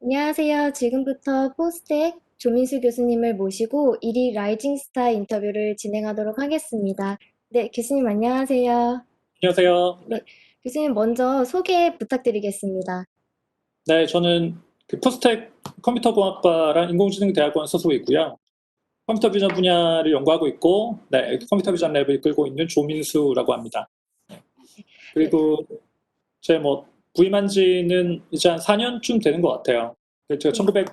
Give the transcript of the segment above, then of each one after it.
안녕하세요. 지금부터 포스텍 조민수 교수님을 모시고 1위 라이징 스타 인터뷰를 진행하도록 하겠습니다. 네, 교수님 안녕하세요. 안녕하세요. 네, 교수님 먼저 소개 부탁드리겠습니다. 네, 저는 그 포스텍 컴퓨터공학과랑 인공지능대학원 소속에 있고요. 컴퓨터 비전 분야를 연구하고 있고, 네, 컴퓨터 비전 랩을 이끌고 있는 조민수라고 합니다. 네, 그리고 제 부임한 지는 이제 한 4년쯤 되는 것 같아요. 제가 네.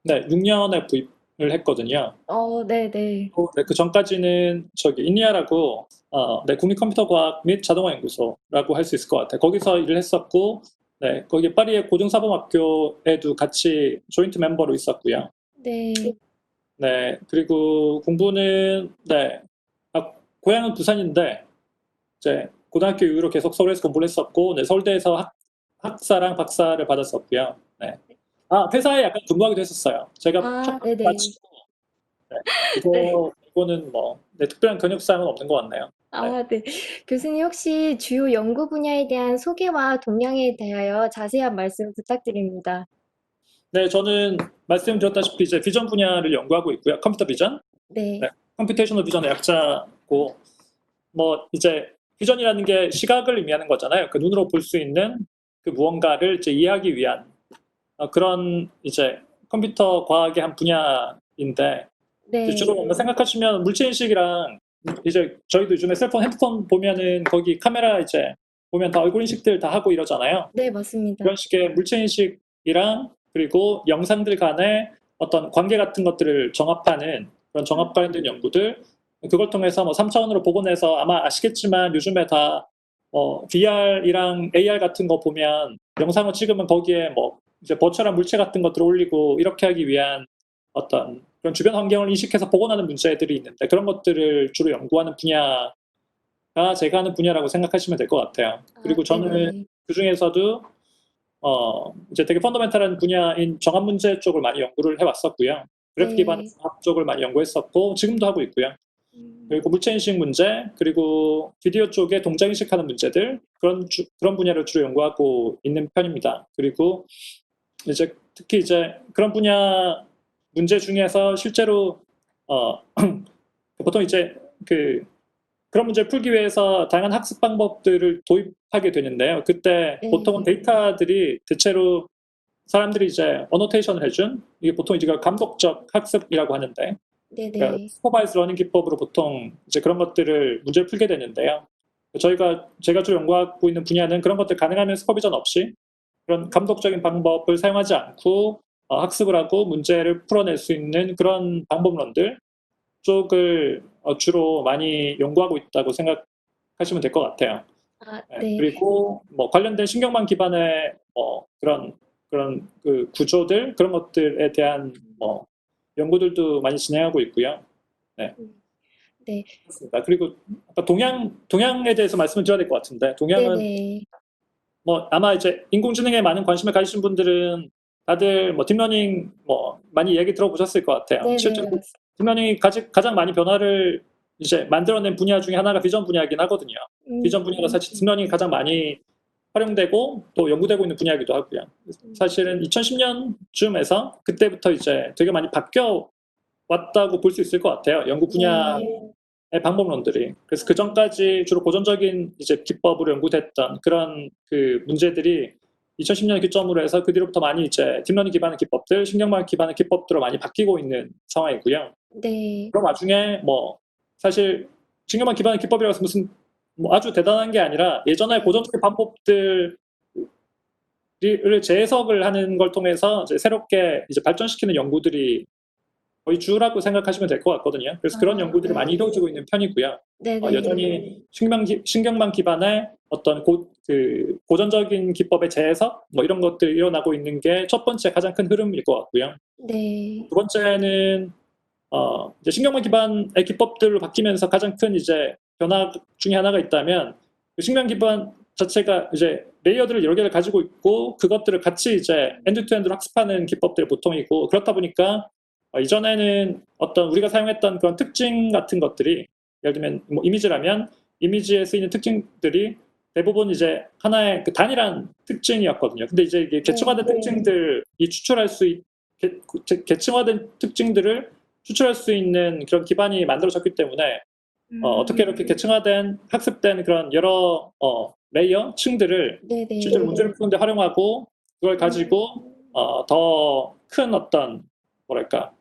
1916년에 부임을 했거든요. 네네. 네, 그 전까지는 인리아라고 네, 국립컴퓨터과학 및 자동화연구소라고 할 수 있을 것 같아요. 거기서 일을 했었고, 네, 거기 파리의 고등사범학교에도 같이 조인트 멤버로 있었고요. 네. 네, 그리고 공부는 네, 고향은 부산인데 이제 고등학교 이후로 계속 서울에서 공부를 했었고, 네, 서울대에서 학사랑 박사를 받았었고요. 네. 회사에 약간 근무하기도 했었어요. 제가 학부 네네. 마치고 네, 네. 이거는 네, 특별한 근육사항은 없는 것 같네요. 네. 네. 교수님 혹시 주요 연구 분야에 대한 소개와 동향에 대하여 자세한 말씀 부탁드립니다. 네, 저는 말씀드렸다시피 이제 비전 분야를 연구하고 있고요. 컴퓨터 비전. 네. 네, 컴퓨테이셔널 비전의 약자고, 이제 비전이라는 게 시각을 의미하는 거잖아요. 그 눈으로 볼 수 있는 그 무언가를 이제 이해하기 위한 그런 이제 컴퓨터 과학의 한 분야인데, 이제 네. 주로 생각하시면 물체인식이랑 이제 저희도 요즘에 셀폰, 핸드폰 보면은 거기 카메라 이제 보면 다 얼굴 인식들 다 하고 이러잖아요. 네, 맞습니다. 그런 식의 물체인식이랑 그리고 영상들 간의 어떤 관계 같은 것들을 정합하는 그런 정합 관련된 연구들, 그걸 통해서 3차원으로 복원해서 아마 아시겠지만 요즘에 다 VR이랑 AR 같은 거 보면 영상을 찍으면 거기에 이제 버추얼한 물체 같은 것들을 올리고 이렇게 하기 위한 어떤 그런 주변 환경을 인식해서 복원하는 문제들이 있는데, 그런 것들을 주로 연구하는 분야가 제가 하는 분야라고 생각하시면 될 것 같아요. 그리고 저는 네네. 그 중에서도 이제 되게 펀더멘탈한 분야인 정합 문제 쪽을 많이 연구를 해왔었고요. 그래프 기반의 네. 정합 쪽을 많이 연구했었고, 지금도 하고 있고요. 음, 그리고 물체인식 문제, 그리고 비디오 쪽에 동작 인식하는 문제들, 그런 분야를 주로 연구하고 있는 편입니다. 그리고 이제 특히 이제 그런 분야 문제 중에서 실제로, 어, 보통 이제 그런 문제를 풀기 위해서 다양한 학습 방법들을 도입하게 되는데요. 그때 보통은 네. 데이터들이 대체로 사람들이 이제 어노테이션을 해준, 이게 보통 이제 감독적 학습이라고 하는데, 그러니까 네네. 슈퍼바이스 러닝 기법으로 보통 이제 그런 것들을 문제를 풀게 되는데요. 제가 주로 연구하고 있는 분야는 그런 것들 가능하면 슈퍼비전 없이 그런 감독적인 방법을 사용하지 않고 학습을 하고 문제를 풀어낼 수 있는 그런 방법론들 쪽을 주로 많이 연구하고 있다고 생각하시면 될 것 같아요. 네, 네. 그리고 관련된 신경망 기반의 그런 그 구조들, 그런 것들에 대한 연구들도 많이 진행하고 있고요. 네, 음, 네. 그렇습니다. 그리고 아까 동양에 대해서 말씀을 드려야 될 것 같은데, 동양은 네네. 아마 이제 인공지능에 많은 관심을 가지신 분들은 다들 딥러닝 많이 얘기 들어보셨을 것 같아요. 네네. 실제로 딥러닝이 가장 많이 변화를 이제 만들어낸 분야 중에 하나가 비전 분야이긴 하거든요. 음, 비전 분야가 사실 딥러닝이 가장 많이 활용되고 또 연구되고 있는 분야이기도 하고요. 사실은 2010년쯤에서 그때부터 이제 되게 많이 바뀌어 왔다고 볼 수 있을 것 같아요. 연구 분야의 네. 방법론들이. 그래서 그 전까지 주로 고전적인 이제 기법으로 연구됐던 그런 그 문제들이 2010년 기점으로 해서 그 뒤로부터 많이 이제 딥러닝 기반의 기법들, 신경망 기반의 기법들로 많이 바뀌고 있는 상황이고요. 네. 그런 와중에 사실 신경망 기반의 기법이라고 해서 무슨 아주 대단한 게 아니라 예전에 네. 고전적인 방법들을 재해석을 하는 걸 통해서 이제 새롭게 이제 발전시키는 연구들이 거의 주라고 생각하시면 될 것 같거든요. 그래서 그런 연구들이 많이 네. 이루어지고 있는 편이고요. 네네. 여전히 신경망 기반의 어떤 고전적인 기법의 재해석 이런 것들이 일어나고 있는 게 첫 번째 가장 큰 흐름일 것 같고요. 네. 두 번째는 이제 신경망 기반의 기법들로 바뀌면서 가장 큰 이제 변화 중에 하나가 있다면, 그 신경 기반 자체가 이제 레이어들을 여러 개를 가지고 있고 그것들을 같이 이제 엔드투엔드로 학습하는 기법들이 보통이고, 그렇다 보니까 이전에는 어떤 우리가 사용했던 그런 특징 같은 것들이, 예를 들면 이미지라면 이미지에 쓰이는 특징들이 대부분 이제 하나의 그 단일한 특징이었거든요. 근데 이제 이게 계층화된 특징들이 추출할 수 계층화된 특징들을 추출할 수 있는 그런 기반이 만들어졌기 때문에 어떻게 이렇게 계층화된 학습된 그런 여러 레이어 층들을 네네. 실제로 문제를 푸는데 활용하고 그걸 가지고 더 큰 어떤 뭐랄까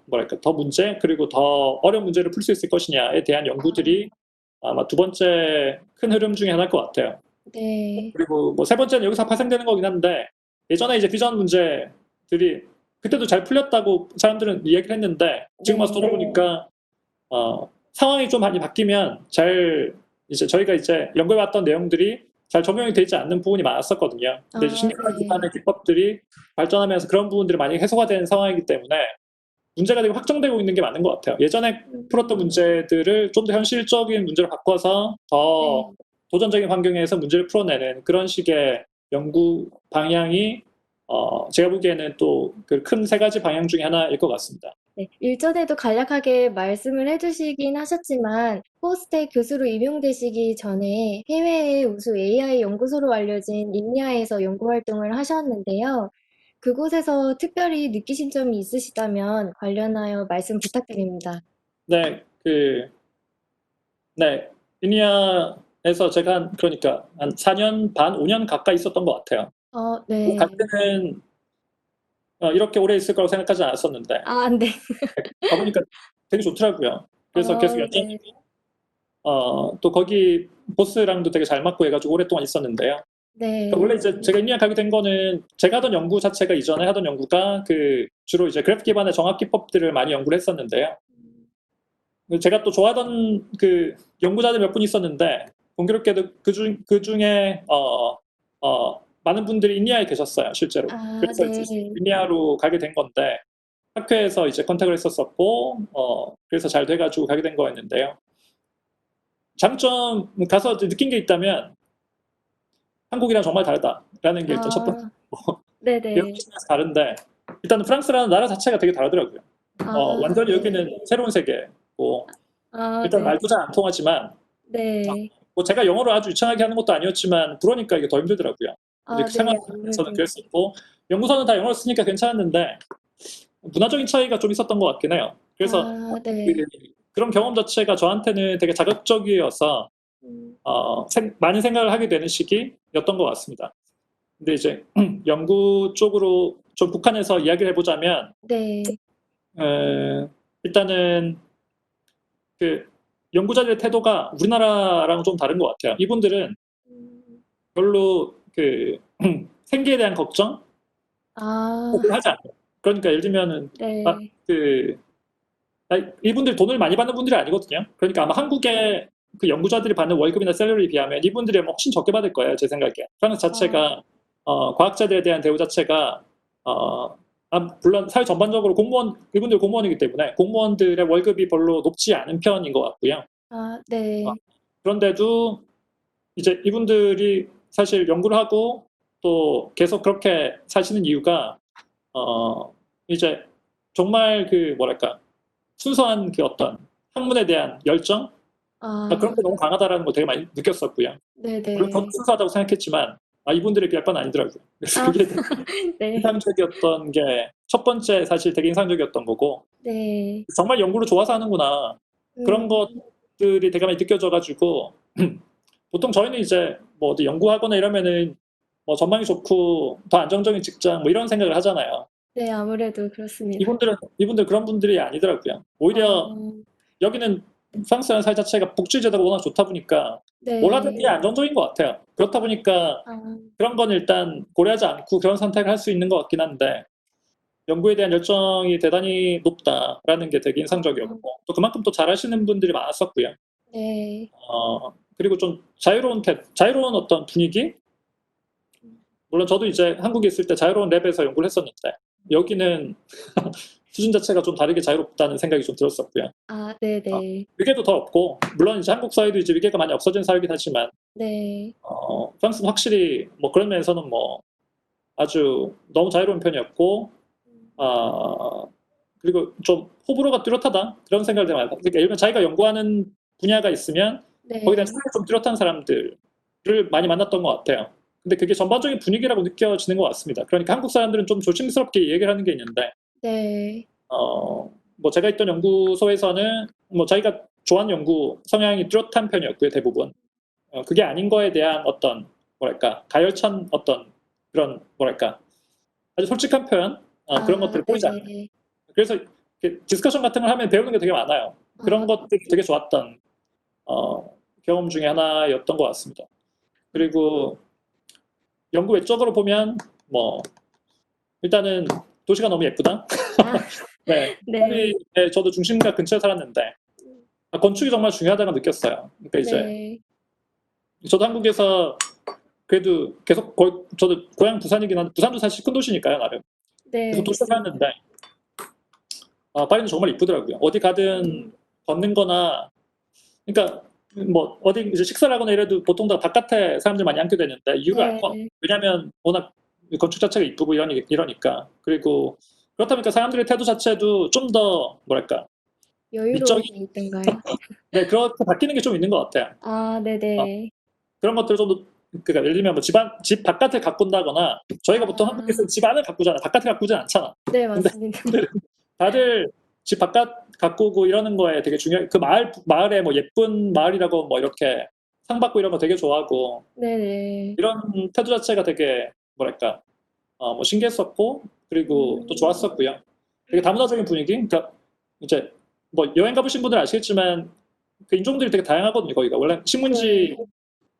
뭐랄까 더 문제 그리고 더 어려운 문제를 풀 수 있을 것이냐에 대한 연구들이 아마 두 번째 큰 흐름 중에 하나일 것 같아요. 네. 그리고 뭐 세 번째는 여기서 파생되는 거긴 한데 예전에 이제 비전 문제들이 그때도 잘 풀렸다고 사람들은 이야기를 했는데 지금 와서 네. 돌아보니까 상황이 좀 많이 바뀌면 잘 이제 저희가 이제 연구해왔던 내용들이 잘 적용이 되지 않는 부분이 많았었거든요. 근데 이제 신경학 네. 기반의 기법들이 발전하면서 그런 부분들이 많이 해소가 되는 상황이기 때문에 문제가 되게 확정되고 있는 게 맞는 것 같아요. 예전에 풀었던 문제들을 좀 더 현실적인 문제로 바꿔서 더 네. 도전적인 환경에서 문제를 풀어내는 그런 식의 연구 방향이 제가 보기에는 또 그 큰 세 가지 방향 중에 하나일 것 같습니다. 네, 일전에도 간략하게 말씀을 해주시긴 하셨지만, 포스텍 교수로 임용되시기 전에 해외의 우수 AI 연구소로 알려진 인니아에서 연구 활동을 하셨는데요. 그곳에서 특별히 느끼신 점이 있으시다면 관련하여 말씀 부탁드립니다. 네, 네, 이니아에서 제가 그러니까 한 4년 반, 5년 가까이 있었던 것 같아요. 갈 네. 때는 이렇게 오래 있을 거라고 생각하지 않았었는데 아, 네. 가보니까 되게 좋더라고요. 그래서 계속 네. 또 거기 보스랑도 되게 잘 맞고 해가지고 오랫동안 있었는데요. 그러니까 네. 원래 이제 제가 인리학 가게 된 거는 제가 하던 연구 자체가 이전에 하던 연구가 주로 이제 그래프 기반의 정학 기법들을 많이 연구를 했었는데요. 제가 또 좋아하던 그 연구자들 몇 분 있었는데 공교롭게도 그 중에 많은 분들이 인디아에 계셨어요, 실제로. 아, 그래서 이제 네. 인디아로 가게 된 건데 학회에서 이제 컨택을 했었었고 그래서 잘 돼가지고 가게 된 거였는데요. 장점 가서 이제 느낀 게 있다면 한국이랑 정말 다르다라는 게 일단 첫 번째. 아, 네네. 여기서 다른데 일단 프랑스라는 나라 자체가 되게 다르더라고요. 완전히 네. 여기는 새로운 세계고 일단 네. 말도 잘 안 통하지만 네. 뭐 제가 영어를 아주 유창하게 하는 것도 아니었지만 불어니까 이게 더 힘들더라고요. 이제 네. 생활에서는 아무래도. 그랬었고 연구소는 다 영어를 쓰니까 괜찮았는데 문화적인 차이가 좀 있었던 것 같긴 해요. 그래서 네. 그런 경험 자체가 저한테는 되게 자극적이어서 음, 많은 생각을 하게 되는 시기였던 것 같습니다. 근데 이제 연구 쪽으로 좀 북한에서 이야기를 해보자면 네. 일단은 그 연구자들의 태도가 우리나라랑 좀 다른 것 같아요. 이분들은 음, 별로 생계에 대한 걱정을 아, 하지 않아요. 그러니까 예를 들면은 아, 네. 그 이분들 돈을 많이 받는 분들이 아니거든요. 그러니까 아마 한국의 그 연구자들이 받는 월급이나 샐러리에 비하면 이분들이 아마 훨씬 적게 받을 거예요, 제 생각에. 프랑스 아, 자체가 과학자들에 대한 대우 자체가 물론 사회 전반적으로 이분들 공무원이기 때문에 공무원들의 월급이 별로 높지 않은 편인 것 같고요. 어, 네. 그런데도 이제 이분들이 사실 연구를 하고 또 계속 그렇게 사시는 이유가 어, 이제 정말 뭐랄까 순수한 그 어떤 학문에 대한 열정 그런 아, 게 너무 강하다라는 걸 되게 많이 느꼈었고요. 물론 저도 네네. 순수하다고 생각했지만 이분들에 비할 바는 아니더라고요. 그래서 아, 그게 되게 네. 인상적이었던 게 첫 번째 사실 되게 인상적이었던 거고 네. 정말 연구를 좋아서 하는구나 그런 음, 것들이 되게 많이 느껴져가지고 보통 저희는 이제 뭐 어디 연구하거나 이러면은 뭐 전망이 좋고 더 안정적인 직장 뭐 이런 생각을 하잖아요. 네, 아무래도 그렇습니다. 이분들 그런 분들이 아니더라고요. 오히려 어, 여기는 프랑스라는 사회 자체가 복지 제도가 워낙 좋다 보니까 뭘 하든 게 네. 안정적인 것 같아요. 그렇다 보니까 아, 그런 건 일단 고려하지 않고 그런 선택을 할 수 있는 것 같긴 한데 연구에 대한 열정이 대단히 높다라는 게 되게 인상적이었고 또 그만큼 또 잘하시는 분들이 많았었고요. 네. 그리고 좀 자유로운 어떤 분위기? 물론 저도 이제 한국에 있을 때 자유로운 랩에서 연구를 했었는데 여기는 수준 자체가 좀 다르게 자유롭다는 생각이 좀 들었었고요. 네네. 위계도 더 없고 물론 이제 한국 사회도 이제 위계가 많이 없어진 사회이긴 하지만 네. 프랑스는 확실히 뭐 그런 면에서는 뭐 아주 너무 자유로운 편이었고 그리고 좀 호불호가 뚜렷하다 그런 생각을 많이 해요. 그러니까 예를 들면 자기가 연구하는 분야가 있으면 거기에 대한 네. 생각이 좀 뚜렷한 사람들을 많이 만났던 것 같아요. 근데 그게 전반적인 분위기라고 느껴지는 것 같습니다. 그러니까 한국 사람들은 좀 조심스럽게 얘기를 하는 게 있는데, 네. 뭐 제가 있던 연구소에서는 뭐 자기가 좋아하는 연구 성향이 뚜렷한 편이었고요, 대부분. 그게 아닌 거에 대한 어떤 뭐랄까 가열찬 어떤 그런 뭐랄까 아주 솔직한 표현 그런 아 것들을 보이지 않는. 네네. 그래서 디스커션 같은 걸 하면 배우는 게 되게 많아요. 그런 아 것들이 되게 좋았던 경험 중에 하나였던 것 같습니다. 그리고 연구 외적으로 보면 뭐 일단은 도시가 너무 예쁘다. 아 네, 네. 파리에 저도 중심가 근처에 살았는데 건축이 정말 중요하다고 느꼈어요. 그러니까 이제 네. 저도 한국에서 그래도 계속 저도 고향 부산이긴 한데 부산도 사실 큰 도시니까요 나름. 계속 네 도시에 맞습니다. 살았는데 파리는 정말 이쁘더라고요. 어디 가든 음 걷는 거나 그러니까 뭐 어디 이제 식사를 하거나 이래도 보통 다 바깥에 사람들 많이 앉게 되는데 이유를 알 것 같아요. 네. 왜냐하면 워낙 건축 자체가 이쁘고 이러니까. 그리고 그렇다 보니까 사람들의 태도 자체도 좀 더 뭐랄까 미적인 여유로움이 있던가요? 네 그렇게 바뀌는 게 좀 있는 것 같아요. 아 어, 네네. 그런 것들을 좀 더 그러니까 예를 들면 뭐 집 바깥을 가꾼다거나 저희가 보통 아 한국에서 집 안을 가꾸잖아요. 바깥을 가꾸진 않잖아. 네 근데 맞습니다. 다들 집 바깥 가꾸고 이러는 거에 되게 중요. 그 마을에 뭐 예쁜 마을이라고 뭐 이렇게 상 받고 이런 거 되게 좋아하고 네네. 이런 태도 자체가 되게 뭐랄까 뭐 신기했었고 그리고 또 음 좋았었고요. 되게 다문화적인 분위기. 그러니까 이제 뭐 여행 가보신 분들은 아시겠지만 그 인종들이 되게 다양하거든요. 거기가 원래 식문지를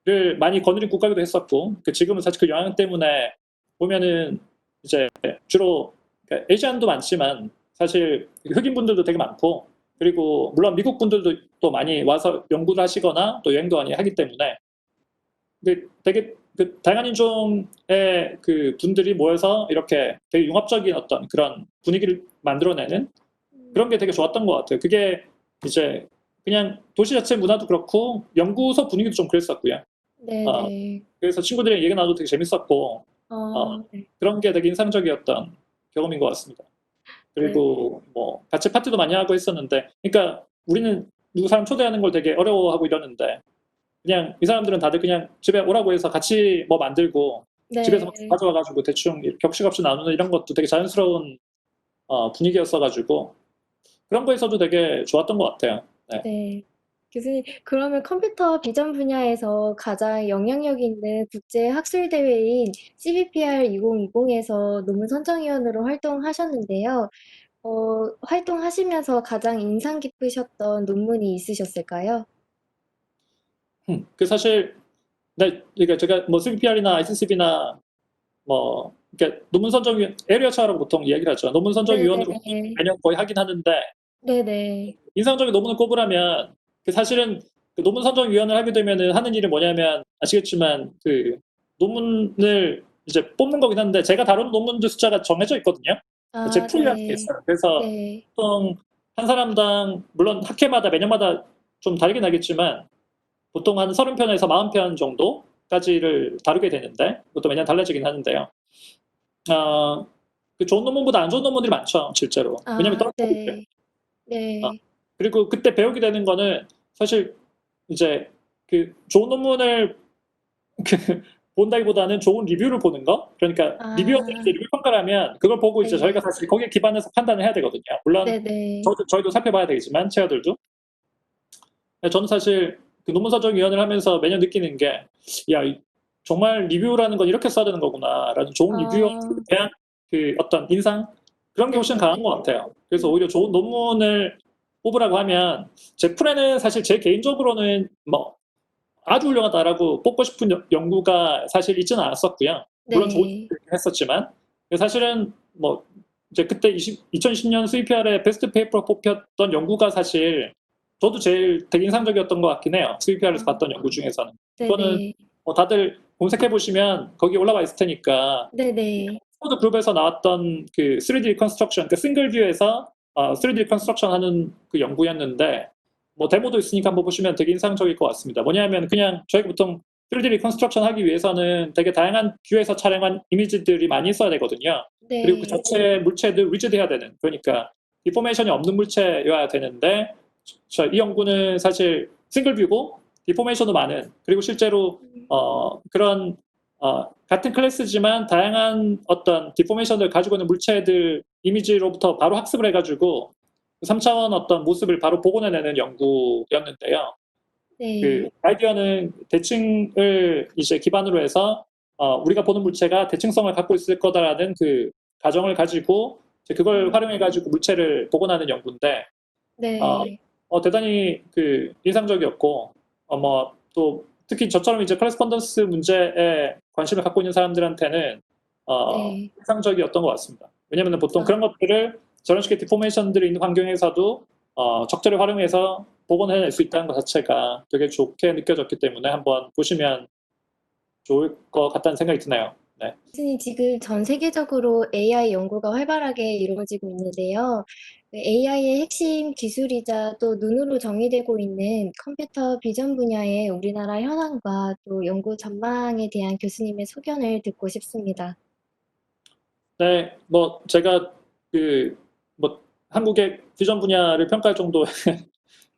네. 많이 거느린 국가기도 했었고 지금은 사실 그 영향 때문에 보면은 이제 주로 그러니까 아시안도 많지만 사실 흑인 분들도 되게 많고 그리고 물론 미국 분들도 또 많이 와서 연구를 하시거나 또 여행도 많이 하기 때문에 근데 되게 그 다양한 인종의 그 분들이 모여서 이렇게 되게 융합적인 어떤 그런 분위기를 만들어내는 그런 게 되게 좋았던 것 같아요. 그게 이제 그냥 도시 자체 문화도 그렇고 연구소 분위기도 좀 그랬었고요. 어, 네네. 그래서 친구들이랑 얘기 나눠도 되게 재밌었고 어, 네. 그런 게 되게 인상적이었던 경험인 것 같습니다. 네. 그리고 뭐 같이 파티도 많이 하고 했었는데, 그러니까 우리는 누구 사람 초대하는 걸 되게 어려워하고 이러는데 그냥 이 사람들은 다들 그냥 집에 오라고 해서 같이 뭐 만들고 집에서 막 네. 가져와가지고 대충 격식없이 나누는 이런 것도 되게 자연스러운 분위기였어가지고 그런 거에서도 되게 좋았던 것 같아요. 네. 네. 교수님, 그러면 컴퓨터 비전 분야에서 가장 영향력 있는 국제 학술 대회인 CVPR 2020에서 논문 선정위원으로 활동하셨는데요. 활동하시면서 가장 인상 깊으셨던 논문이 있으셨을까요? 그 사실 네, 그러니까 제가 뭐 CVPR이나 ICCB나 뭐 이렇게 논문 선정위원 에리어 차라고 보통 이야기를 하죠. 논문 선정위원으로 네네. 매년 거의 하긴 하는데 네네. 인상적인 논문을 꼽으라면 사실은 그 논문 선정위원을 하게 되면은 하는 일이 뭐냐면 아시겠지만 그 논문을 이제 뽑는 거긴 한데 제가 다룬 논문들 숫자가 정해져 있거든요. 제 아, 풀이라는 게 네. 있어요. 그래서 네. 보통 한 사람당 물론 학회마다 매년마다 좀 다르긴 하겠지만 보통 한 30편에서 40편 정도까지를 다루게 되는데 그것도 매년 달라지긴 하는데요. 어, 그 좋은 논문보다 안 좋은 논문들이 많죠, 실제로. 왜냐면 아, 떨어지기 때문에. 네. 어, 네. 그리고 그때 배우게 되는 거는 사실 이제 그 좋은 논문을 그 본다기보다는 좋은 리뷰를 보는 거. 그러니까 리뷰어들이 이제 아, 리뷰 평가를 하면 그걸 보고 이제 저희가 네. 사실 거기에 기반해서 판단을 해야 되거든요. 물론 네네. 저희도 살펴봐야 되겠지만 체어들도. 저는 사실 그 논문 선정위원을 하면서 매년 느끼는 게, 야, 정말 리뷰라는 건 이렇게 써야 되는 거구나라는 좋은 리뷰어에 아, 대한 그 어떤 인상 그런 게 훨씬 강한 네네. 것 같아요. 그래서 음, 오히려 좋은 논문을 뽑으라고 하면 제 프레는 사실 제 개인적으로는 뭐 아주 훌륭하다라고 뽑고 싶은 연구가 사실 있지는 않았었고요. 물론 좋은 네. 연구를 했었지만 사실은 뭐 이제 그때 2010년 CVPR의 베스트 페이퍼로 뽑혔던 연구가 사실 저도 제일 되게 인상적이었던 것 같긴 해요. CVPR에서 아, 봤던 연구 중에서는. 그거는 네네. 뭐 다들 검색해 보시면 거기 올라와 있을 테니까 네네. 코드 그룹에서 나왔던 그 3D 리컨스트럭션, 그 싱글 뷰에서 3D 리컨스트럭션 하는 그 연구였는데 뭐 데모도 있으니까 한번 보시면 되게 인상적일 것 같습니다. 뭐냐면 그냥 저희가 보통 3D 리컨스트럭션 하기 위해서는 되게 다양한 뷰에서 촬영한 이미지들이 많이 있어야 되거든요. 그리고 그 네. 자체 물체도 리지드해야 되는 그러니까 디포메이션이 없는 물체여야 되는데 이 연구는 사실 싱글 뷰고 디포메이션도 많은, 그리고 실제로 그런 같은 클래스지만 다양한 어떤 디포메이션을 가지고 있는 물체들 이미지로부터 바로 학습을 해가지고 3차원 어떤 모습을 바로 복원해내는 연구였는데요. 그 네. 아이디어는 대칭을 이제 기반으로 해서 우리가 보는 물체가 대칭성을 갖고 있을 거다라는 그 가정을 가지고 이제 그걸 활용해가지고 물체를 복원하는 연구인데 어, 네. 대단히 그 인상적이었고 뭐 또 특히 저처럼 이제 커레스폰던스 문제에 관심을 갖고 있는 사람들한테는 네. 인상적이었던 것 같습니다. 왜냐하면 보통 아, 그런 것들을 저런 식의 디포메이션들이 있는 환경에서도 적절히 활용해서 복원해낼 수 있다는 것 자체가 되게 좋게 느껴졌기 때문에 한번 보시면 좋을 것 같다는 생각이 드네요. 네. 교수님 지금 전 세계적으로 AI 연구가 활발하게 이루어지고 있는데요. AI의 핵심 기술이자 또 눈으로 정의되고 있는 컴퓨터 비전 분야의 우리나라 현황과 또 연구 전망에 대한 교수님의 소견을 듣고 싶습니다. 네, 뭐 제가 그 뭐 한국의 비전 분야를 평가할 정도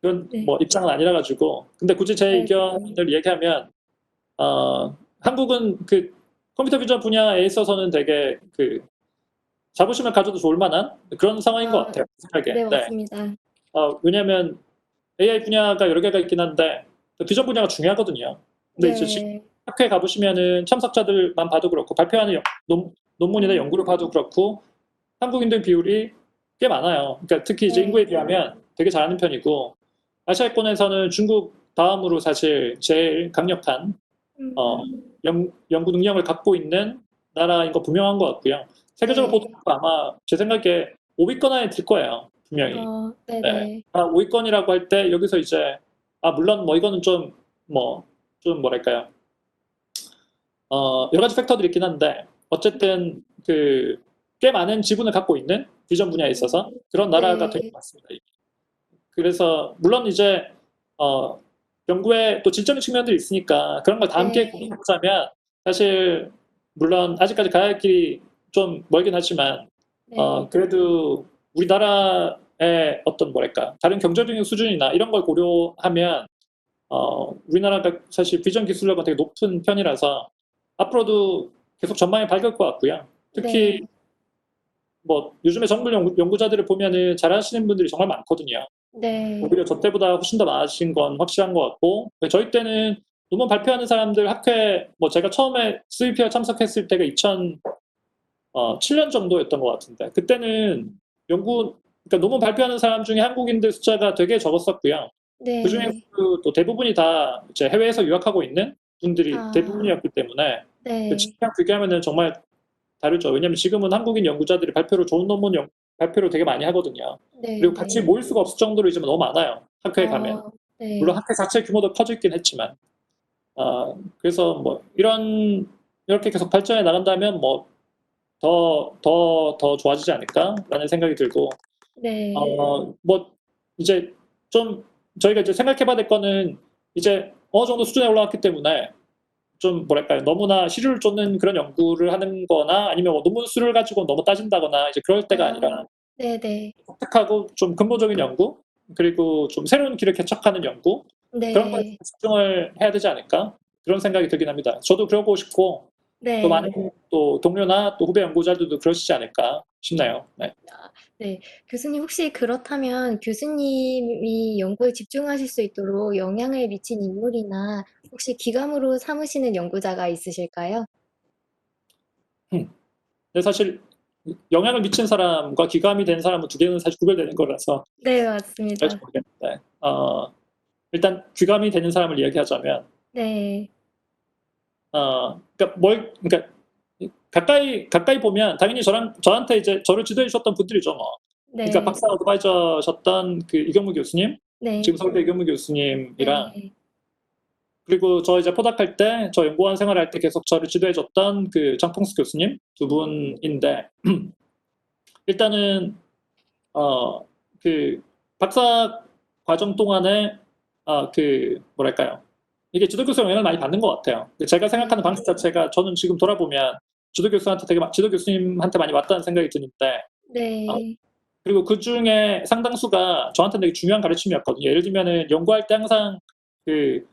그런 네. 뭐 입장은 아니라 가지고 근데 굳이 제 네, 네. 의견을 얘기하면 한국은 그 컴퓨터 비전 분야에 있어서는 되게 그 자부심을 가져도 좋을 만한 그런 상황인 것 아, 같아요. 생각에. 네, 네. 맞습니다. 왜냐하면 AI 분야가 여러 개가 있긴 한데 비전 분야가 중요하거든요. 근데 이제 지금 네, 학회에 가보시면은 참석자들만 봐도 그렇고 발표하는 논문이나 연구를 봐도 그렇고 한국인들 비율이 꽤 많아요. 그러니까 특히 이제 인구에 네, 비하면 되게 잘하는 편이고 아시아권에서는 중국 다음으로 사실 제일 강력한 어, 음, 연구 능력을 갖고 있는 나라인 거 분명한 것 같고요. 세계적으로 보도 네, 아마 제 생각에 5위권 안에 들 거예요. 분명히. 네. 네네, 5위권이라고 할 때 여기서 이제 물론 뭐 이거는 좀 뭐랄까요. 여러 가지 팩터들이 있긴 한데 어쨌든 그 꽤 많은 지분을 갖고 있는 비전 분야에 있어서 그런 나라가 되게 네, 많습니다. 그래서 물론 이제 어, 연구에 또 질적인 측면들이 있으니까 그런 걸 다 함께 네, 고민하자면 사실 물론 아직까지 가야 할 길이 좀 멀긴 하지만 네, 그래도 우리나라의 어떤 뭐랄까 다른 경제적인 수준이나 이런 걸 고려하면 우리나라가 사실 비전 기술력은 되게 높은 편이라서 앞으로도 계속 전망이 밝을 것 같고요. 특히 네, 뭐 요즘에 정글 연구자들을 보면은 잘하시는 분들이 정말 많거든요. 네, 오히려 저 때보다 훨씬 더 많으신 건 확실한 것 같고 저희 때는 논문 발표하는 사람들 학회 뭐 제가 처음에 스위피어 참석했을 때가 2007년 정도였던 것 같은데 그때는 그러니까 논문 발표하는 사람 중에 한국인들 숫자가 되게 적었었고요. 네, 그중에서도 또 대부분이 다 이제 해외에서 유학하고 있는 분들이 아, 대부분이었기 때문에 네, 지금랑 비교하면은 정말 다르죠. 왜냐하면 지금은 한국인 연구자들이 발표를 좋은 논문 발표를 되게 많이 하거든요. 네, 그리고 같이 네, 모일 수가 없을 정도로 이제 너무 많아요. 학회에 가면. 물론 네, 학회 자체 규모도 커졌긴 했지만. 그래서 뭐 이렇게 계속 발전해 나간다면 뭐 더 좋아지지 않을까라는 생각이 들고, 네, 뭐 이제 좀 저희가 이제 생각해봐야 될 거는 이제 어느 정도 수준에 올라왔기 때문에 좀 뭐랄까요 너무나 시류를 쫓는 그런 연구를 하는 거나 아니면 뭐 논문 수를 가지고 너무 따진다거나 이제 그럴 때가 아, 아니라 네네, 독특하고 좀 근본적인 연구 그리고 좀 새로운 길을 개척하는 연구 그런 거에 네, 집중을 해야 되지 않을까 그런 생각이 들긴 합니다. 저도 그러고 싶고 또 많은 네. 또 동료나 또 후배 연구자들도 그러시지 않을까 싶네요. 네. 네. 교수님 혹시 그렇다면 교수님이 연구에 집중하실 수 있도록 영향을 미친 인물이나 혹시 기감으로 삼으시는 연구자가 있으실까요? 음. 근데 사실 영향을 미친 사람과 기감이 된 사람은 두 개는 사실 구별되는 거라서 네, 잘 맞습니다. 모르겠는데 일단 귀감이 되는 사람을 이야기하자면 네. 그러니까 가까이 보면 당연히 저한테 이제 저를 지도해 주셨던 분들이죠, 뭐. 그러니까 네. 박사 어드바이저셨던 그 이경무 교수님, 지금 네. 서울대 이경무 교수님이랑 네. 그리고 저 이제 포닥할 때, 저 연구원 생활할 때 계속 저를 지도해 줬던 그 장풍수 교수님 두 분인데 일단은 어, 그 박사 과정 동안에 뭐랄까요? 이게 지도 교수 영향을 많이 받는 것 같아요. 제가 생각하는 방식 네. 자체가 저는 지금 돌아보면 지도 교수님한테 많이 왔다는 생각이 드는데 어, 네. 그리고 그 중에 상당수가 저한테는 되게 중요한 가르침이었거든요. 예를 들면은 연구할 때 항상 그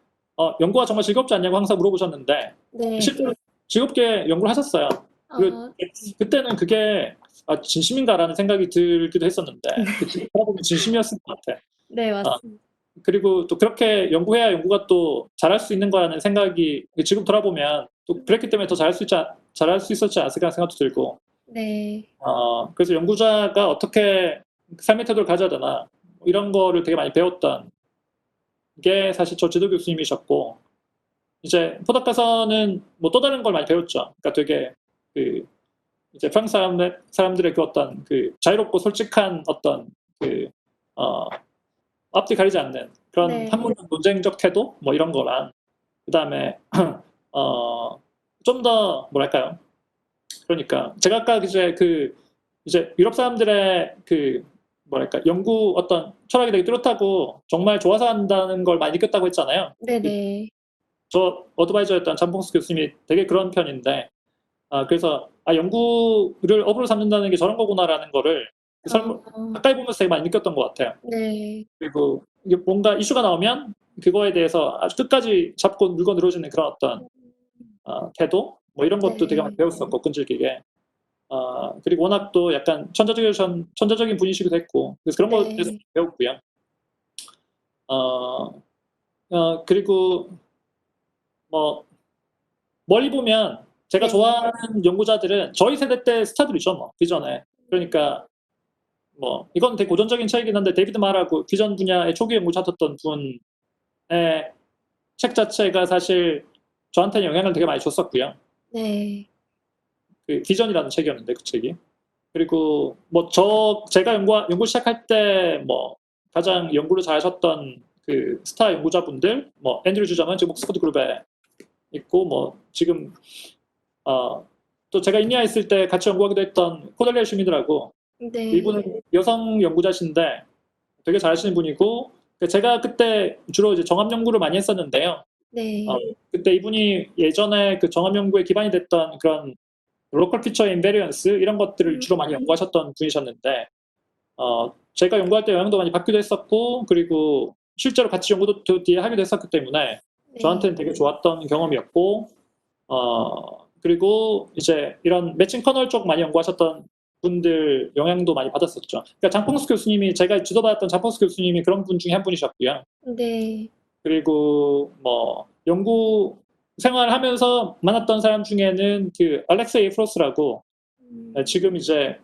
연구가 정말 즐겁지 않냐고 항상 물어보셨는데 네. 실제로 즐겁게 연구를 하셨어요. 그리고 어, 그때는 그게 진심인가라는 생각이 들기도 했었는데 지금 돌아보면 진심이었을 것 같아. 네, 어, 맞습니다. 그리고 또 그렇게 연구해야 연구가 또 잘할 수 있는 거라는 생각이 지금 돌아보면 또 그랬기 때문에 더 잘할 수 있었지 않았을까 생각도 들고 네. 그래서 연구자가 어떻게 삶의 태도를 가져야 되나 이런 거를 되게 많이 배웠던 게 사실 저 지도 교수님이셨고 이제 포닥 가서는 뭐 또 다른 걸 많이 배웠죠. 그러니까 되게 그 이제 프랑스 사람들의 그 어떤 그 자유롭고 솔직한 어떤 그 어, 앞뒤 가리지 않는 그런 네. 학문적 논쟁적 태도 뭐 이런 거랑 그다음에 좀 더 뭐랄까요? 그러니까 제가 아까 이제 이제 유럽 사람들의 뭐랄까 연구 어떤 철학이 되게 뚜렷하고 정말 좋아서 한다는 걸 많이 느꼈다고 했잖아요. 네네. 저 어드바이저였던 잠봉스 교수님이 되게 그런 편인데 그래서 연구를 업으로 삼는다는 게 저런 거구나라는 거를 그 설명 어, 가까이 보면서 되게 많이 느꼈던 것 같아요. 네. 그리고 이게 뭔가 이슈가 나오면 그거에 대해서 아주 끝까지 잡고 물고 늘어지는 그런 어떤 태도 뭐 이런 것도 되게 많이 네. 배웠었고 끈질기게 그리고 워낙 또 약간 천자적인 분이시기도 했고 그래서 그런 거에 대해서 네. 배웠고요. 어, 그리고 뭐 멀리 보면 제가 네. 좋아하는 연구자들은 저희 세대 때 스타들이죠, 뭐 비전에. 그러니까 뭐 이건 되게 고전적인 책이긴 한데 데이비드 마라고 비전 분야의 초기 연구 찾았던 분의 책 자체가 사실 저한테는 영향을 되게 많이 줬었고요. 네. 그 비전이라는 책이었는데 그 책이. 그리고 뭐 제가 연구 시작할 때 뭐 가장 연구를 잘하셨던 그 스타 연구자분들 뭐 앤드류 주점은 지금 옥스퍼드 그룹에 있고 뭐 지금 또 제가 인디아에 있을 때 같이 연구하기도 했던 코델리아 슈미드라고 네. 이분은 여성 연구자신데 되게 잘하시는 분이고 제가 그때 주로 이제 정합 연구를 많이 했었는데요. 어, 네. 그때 이분이 예전에 그 정합 연구에 기반이 됐던 그런 로컬 피처 인베리언스 이런 것들을 음, 주로 많이 연구하셨던 분이셨는데 제가 연구할 때 영향도 많이 받기도 했었고 그리고 실제로 같이 연구도 뒤에 하기도 했었기 때문에 네. 저한테는 되게 좋았던 경험이었고 그리고 이제 이런 매칭 커널 쪽 많이 연구하셨던 분들 영향도 많이 받았었죠. 그러니까 장펑스 교수님이 제가 지도받았던 장펑스 교수님이 그런 분 중에 한 분이셨고요. 네. 그리고 뭐 연구 생활하면서 만났던 사람 중에는 그 알렉세이 프로스라고 음, 지금 이제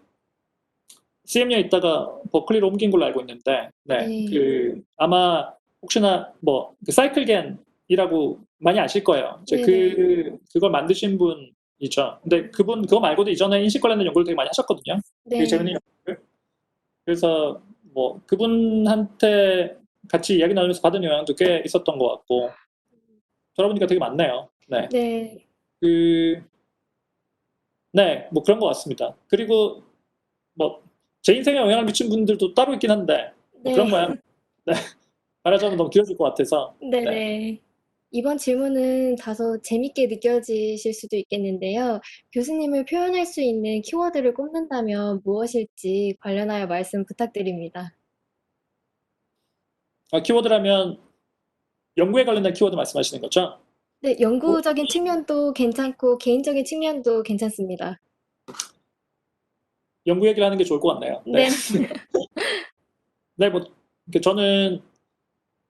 CMU에 있다가 버클리로 옮긴 걸로 알고 있는데, 네, 네. 아마 혹시나 뭐그 사이클겐이라고 많이 아실 거예요. 이제 네네. 그걸 만드신 분이죠. 근데 그분 그거 말고도 이전에 인식 관련된 연구를 되게 많이 하셨거든요. 되게 재밌는 네. 연구를. 그래서 뭐 그분한테 같이 이야기 나누면서 받은 영향도 꽤 있었던 것 같고, 돌아보니까 되게 많네요. 네, 네. 그, 네, 뭐 그런 것 같습니다. 그리고 뭐 제 인생에 영향을 미친 분들도 따로 있긴 한데, 뭐 그런 네. 거야. 네. 말하자면 너무 길어질 것 같아서. 네. 네네. 이번 질문은 다소 재밌게 느껴지실 수도 있겠는데요. 교수님을 표현할 수 있는 키워드를 꼽는다면 무엇일지 관련하여 말씀 부탁드립니다. 키워드라면 연구에 관련된 키워드 말씀하시는 거죠? 네, 뭐, 연구적인 측면도 괜찮고 개인적인 측면도 괜찮습니다. 연구 얘기를 하는 게 좋을 것 같네요. 네. 네, 네, 뭐, 저는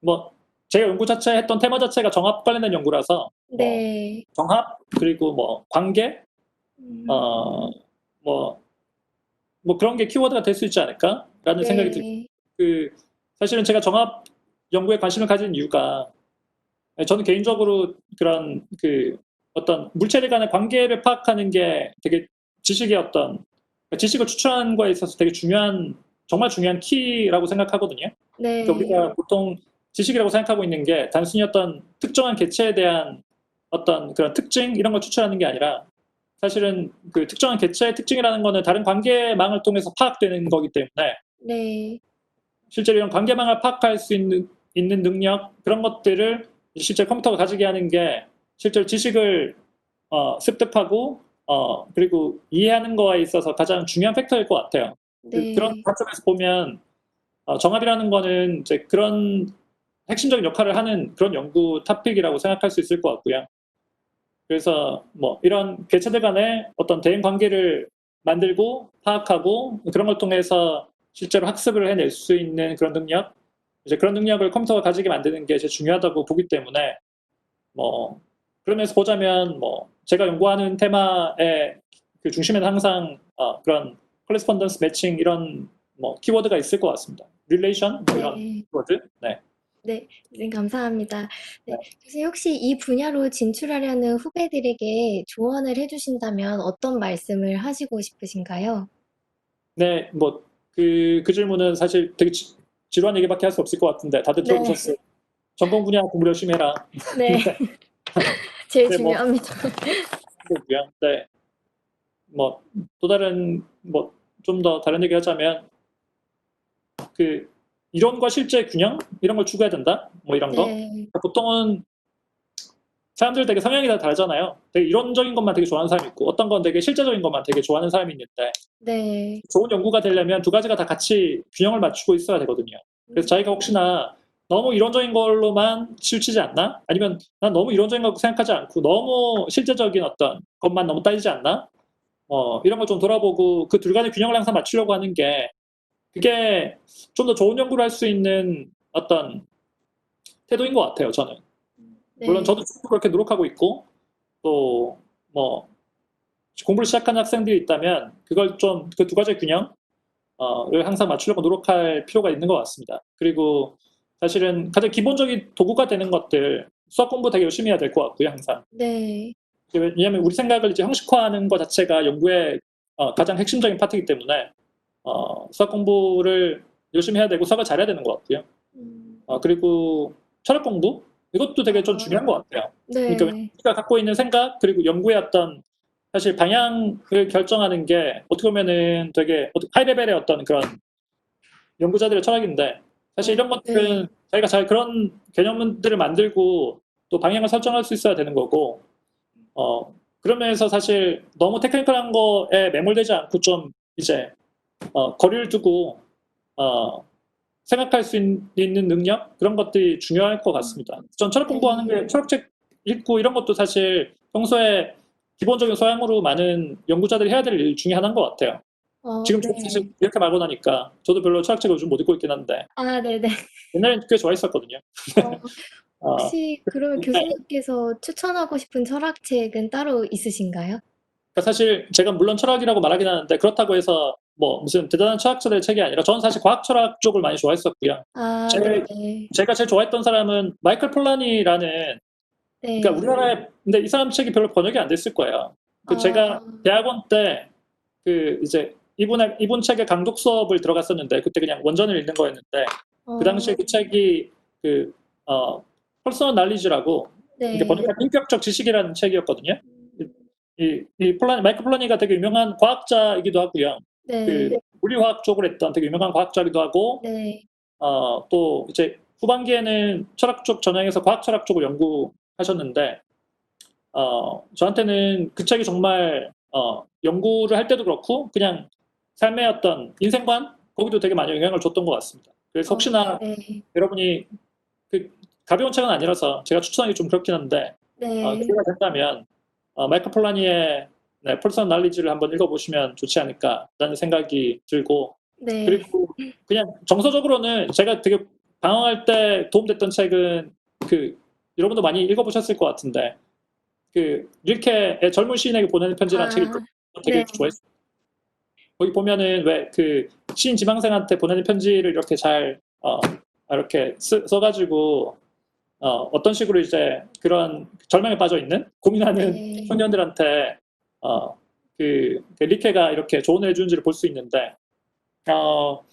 뭐, 제가 연구 자체 했던 테마 자체가 정합 관련된 연구라서, 뭐, 네. 정합, 그리고 뭐, 관계, 음, 어, 뭐, 뭐 그런 게 키워드가 될 수 있지 않을까라는 생각이 들고, 네. 그, 사실은 제가 정합 연구에 관심을 가진 이유가, 저는 개인적으로 그런 어떤 물체들 간의 관계를 파악하는 게 되게 지식의 어떤 지식을 추출하는 거에 있어서 되게 중요한 정말 중요한 키라고 생각하거든요. 그러니까 네. 우리가 보통 지식이라고 생각하고 있는 게 단순히 어떤 특정한 개체에 대한 어떤 그런 특징 이런 걸 추출하는 게 아니라 사실은 그 특정한 개체의 특징이라는 거는 다른 관계망을 통해서 파악되는 거기 때문에 네. 실제로 이런 관계망을 파악할 수 있는 능력 그런 것들을 실제 컴퓨터가 가지게 하는 게 실제로 지식을 습득하고 그리고 이해하는 거에 있어서 가장 중요한 팩터일 것 같아요. 그런 네. 관점에서 보면 정합이라는 거는 이제 그런 핵심적인 역할을 하는 그런 연구 토픽이라고 생각할 수 있을 것 같고요. 그래서 뭐 이런 개체들 간의 어떤 대인 관계를 만들고 파악하고 그런 걸 통해서 실제로 학습을 해낼 수 있는 그런 능력, 이제 그런 능력을 컴퓨터가 가지게 만드는 게 제일 중요하다고 보기 때문에 뭐 그러면서 보자면 뭐 제가 연구하는 테마의 그 중심에는 항상 그런 correspondence matching 이런 뭐 키워드가 있을 것 같습니다. relation 뭐 이런 네. 키워드. 네. 네. 선생님 감사합니다. 네. 네. 교수님 혹시 이 분야로 진출하려는 후배들에게 조언을 해 주신다면 어떤 말씀을 하시고 싶으신가요? 네, 뭐 그 질문은 사실 되게 지루한 얘기밖에 할 수 없을 것 같은데 다들 네. 들어보셨어요. 전공 분야 공부 열심히 해라. 네. 네. 제일 네, 뭐 중요합니다. 거고요. 네. 뭐 또 다른 뭐 좀 더 다른 얘기 하자면 그 이론과 실제 균형 이런 걸 추구해야 된다. 뭐 이런 거. 네. 보통은 사람들 되게 성향이 다 다르잖아요. 되게 이론적인 것만 되게 좋아하는 사람이 있고 어떤 건 되게 실제적인 것만 되게 좋아하는 사람이 있는데 네. 좋은 연구가 되려면 두 가지가 다 같이 균형을 맞추고 있어야 되거든요. 그래서 자기가 혹시나 너무 이론적인 걸로만 치우치지 않나? 아니면 난 너무 이론적인 거 생각하지 않고 너무 실제적인 어떤 것만 너무 따지지 않나? 이런 걸 좀 돌아보고 그 둘 간의 균형을 항상 맞추려고 하는 게 그게 좀 더 좋은 연구를 할 수 있는 어떤 태도인 것 같아요, 저는. 물론 네. 저도 그렇게 노력하고 있고 또 뭐 공부를 시작하는 학생들이 있다면 그걸 좀 그 두 가지의 균형을 항상 맞추려고 노력할 필요가 있는 것 같습니다. 그리고 사실은 가장 기본적인 도구가 되는 것들 수학 공부 되게 열심히 해야 될 것 같고요, 항상. 네. 왜냐하면 우리 생각을 이제 형식화하는 것 자체가 연구의 가장 핵심적인 파트이기 때문에 수학 공부를 열심히 해야 되고 수학을 잘해야 되는 것 같고요. 음. 그리고 철학 공부 이것도 되게 좀 중요한 것 같아요. 그러니까 네. 우리가 갖고 있는 생각 그리고 연구의 어떤 사실 방향을 결정하는 게 어떻게 보면은 되게 하이 레벨의 어떤 그런 연구자들의 철학인데 사실 이런 네. 것들은 자기가 잘 그런 개념들을 만들고 또 방향을 설정할 수 있어야 되는 거고 그런 면에서 사실 너무 테크니컬한 거에 매몰되지 않고 좀 이제 거리를 두고 어, 생각할 수 있는 능력 그런 것들이 중요할 것 같습니다. 전 철학 공부하는 네. 게 철학책 읽고 이런 것도 사실 평소에 기본적인 소양으로 많은 연구자들이 해야 될 일 중에 하나인 것 같아요. 지금 저도 사실 네. 이렇게 말고 나니까 저도 별로 철학책을 요즘 못 읽고 있긴 한데 아 네네. 옛날엔 꽤 좋아했었거든요. 어 어, 혹시 그러면 근데 교수님께서 추천하고 싶은 철학책은 따로 있으신가요? 그러니까 사실 제가 물론 철학이라고 말하긴 하는데 그렇다고 해서 뭐 무슨 대단한 철학자들의 책이 아니라 저는 사실 과학 철학 쪽을 많이 좋아했었고요. 아 제일 네네. 제가 제일 좋아했던 사람은 마이클 폴라니라는 그러니까 네. 우리나라에 근데 이 사람 책이 별로 번역이 안 됐을 거예요. 그 아. 제가 대학원 때 그 이제 이분 책의 강독 수업을 들어갔었는데 그때 그냥 원전을 읽는 거였는데 그 당시에 어 그 책이 그 퍼스널 날리지라고 이게 네. 번역한 인격적 지식이라는 책이었거든요. 음. 마이클 플라니가 되게 유명한 과학자이기도 하고요. 그 네. 물리화학 쪽을 했던 되게 유명한 과학자이기도 하고 네. 또 이제 후반기에는 철학 쪽 전향해서 과학 철학 쪽을 연구하셨는데 저한테는 그 책이 정말 연구를 할 때도 그렇고 그냥 삶의 어떤 인생관 거기도 되게 많이 영향을 줬던 것 같습니다. 그래서 혹시나 네. 여러분이 그 가벼운 책은 아니라서 제가 추천하기 좀 그렇긴 한데 네. 기회가 된다면 마이클 폴라니의 네, 펄스널 날리지를 한번 읽어보시면 좋지 않을까라는 생각이 들고 네. 그리고 그냥 정서적으로는 제가 되게 방황할 때 도움됐던 책은 그 여러분도 많이 읽어보셨을 것 같은데 그 릴케의 젊은 시인에게 보내는 편지라는 책이 아 있거든요. 네. 되게 좋아했어요. 거기 보면은 왜 그 시인 지망생한테 보내는 편지를 이렇게 잘 이렇게 써가지고 어떤 식으로 이제 그런 절망에 빠져 있는 고민하는 네. 청년들한테 그 릴케가 이렇게 조언을 해주는지를 볼 수 있는데 어,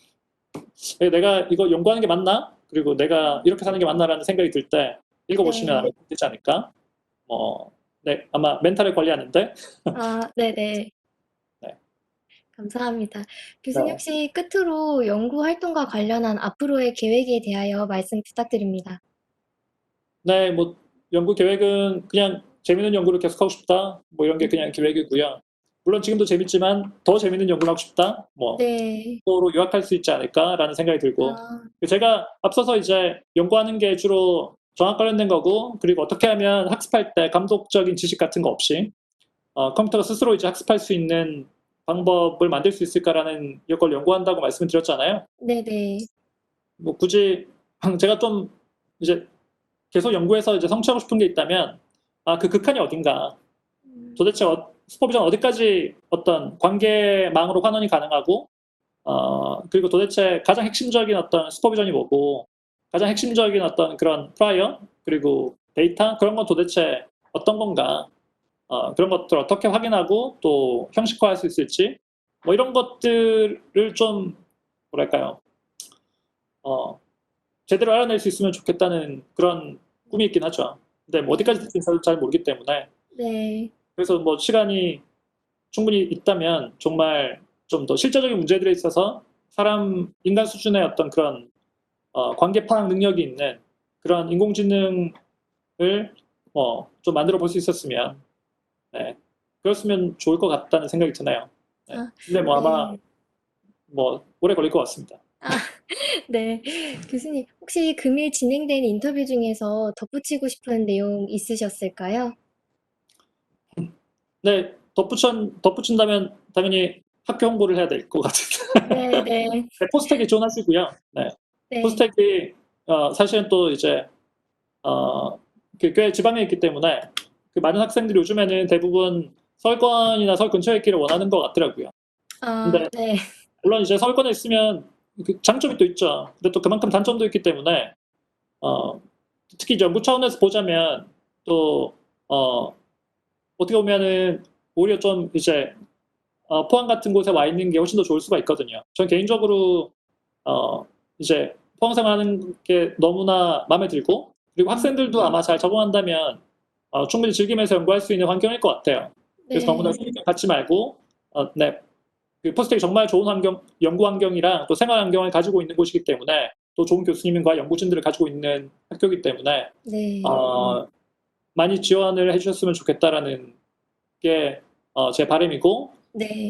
내가 이거 연구하는 게 맞나? 그리고 내가 이렇게 사는 게 맞나라는 생각이 들 때 읽어보시면 아마 네. 되지 않을까? 네, 아마 멘탈을 관리하는데 아 네네. 네, 감사합니다. 교수님 네. 혹시 끝으로 연구 활동과 관련한 앞으로의 계획에 대하여 말씀 부탁드립니다. 네, 뭐 연구 계획은 그냥 재밌는 연구를 계속하고 싶다. 뭐 이런 게 그냥 계획이고요. 물론 지금도 재밌지만 더 재밌는 연구를 하고 싶다. 뭐 네. 로 요약할 수 있지 않을까라는 생각이 들고 아, 제가 앞서서 이제 연구하는 게 주로 정학 관련된 거고 그리고 어떻게 하면 학습할 때 감독적인 지식 같은 거 없이 컴퓨터가 스스로 이제 학습할 수 있는 방법을 만들 수 있을까라는 이걸 연구한다고 말씀을 드렸잖아요. 네네. 뭐 굳이 제가 좀 이제 계속 연구해서 이제 성취하고 싶은 게 있다면 그 극한이 어딘가 도대체 슈퍼비전 어디까지 어떤 관계망으로 환원이 가능하고 그리고 도대체 가장 핵심적인 어떤 슈퍼비전이 뭐고 가장 핵심적인 어떤 그런 프라이어 그리고 데이터 그런 건 도대체 어떤 건가 그런 것들을 어떻게 확인하고 또 형식화할 수 있을지 뭐 이런 것들을 좀 뭐랄까요 제대로 알아낼 수 있으면 좋겠다는 그런 꿈이 있긴 하죠. 근데 뭐 어디까지 될지 잘 모르기 때문에 네. 그래서 뭐 시간이 충분히 있다면 정말 좀 더 실제적인 문제들에 있어서 사람 인간 수준의 어떤 그런 관계 파악 능력이 있는 그런 인공지능을 좀 만들어 볼 수 있었으면 네, 그랬으면 좋을 것 같다는 생각이 드네요. 네. 아, 근데 뭐 아마 네. 뭐 오래 걸릴 것 같습니다. 아, 네. 교수님, 혹시 금일 진행된 인터뷰 중에서 덧붙이고 싶은 내용 있으셨을까요? 네, 덧붙인다면 당연히 학교 홍보를 해야 될 것 같은데. 네, 네. 네, 포스텍이 지원하시고요. 네. 네. 포스텍이 사실은 또 이제 어, 꽤 지방에 있기 때문에 그 많은 학생들이 요즘에는 대부분 서울권이나 서울 근처에 있기를 원하는 것 같더라고요. 아, 근데 네. 물론 이제 서울권에 있으면 그 장점이 또 있죠. 근데 또 그만큼 단점도 있기 때문에 어, 특히 연구 차원에서 보자면 또 어떻게 보면은 오히려 좀 이제 포항 같은 곳에 와 있는 게 훨씬 더 좋을 수가 있거든요. 전 개인적으로 어, 이제 포항 생활하는 게 너무나 마음에 들고 그리고 학생들도 아마 잘 적응한다면 충분히 즐기면서 연구할 수 있는 환경일 것 같아요. 그래서 너무나 네. 손익을 갖지 말고 네, 그 포스텍이 정말 좋은 환경, 연구 환경이랑 또 생활 환경을 가지고 있는 곳이기 때문에 또 좋은 교수님과 연구진들을 가지고 있는 학교이기 때문에 네. 어, 많이 지원을 해주셨으면 좋겠다라는 게 제 바람이고 네.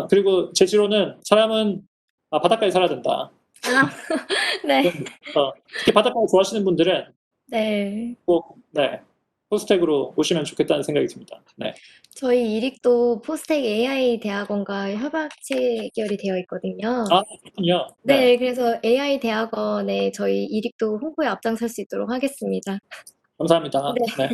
그리고 제 지로는 사람은 바닷가에 살아야 된다. 아, 네. 특히 바닷가를 좋아하시는 분들은 네. 꼭 네, 포스텍으로 오시면 좋겠다는 생각이 듭니다. 네. 저희 이릭도 포스텍 AI 대학원과 협약 체결이 되어 있거든요. 그렇군요. 네. 네, 그래서 AI 대학원에 저희 이릭도 홍보에 앞장설 수 있도록 하겠습니다. 네. 감사합니다. 네.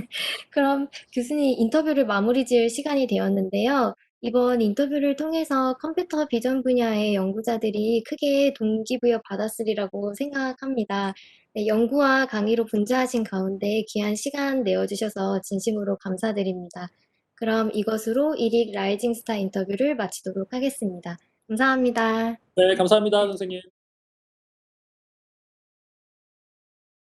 그럼 교수님 인터뷰를 마무리 지을 시간이 되었는데요. 이번 인터뷰를 통해서 컴퓨터 비전 분야의 연구자들이 크게 동기부여 받았으리라고 생각합니다. 네, 연구와 강의로 분주하신 가운데 귀한 시간 내어주셔서 진심으로 감사드립니다. 그럼 이것으로 이릭 라이징 스타 인터뷰를 마치도록 하겠습니다. 감사합니다. 네, 감사합니다, 선생님.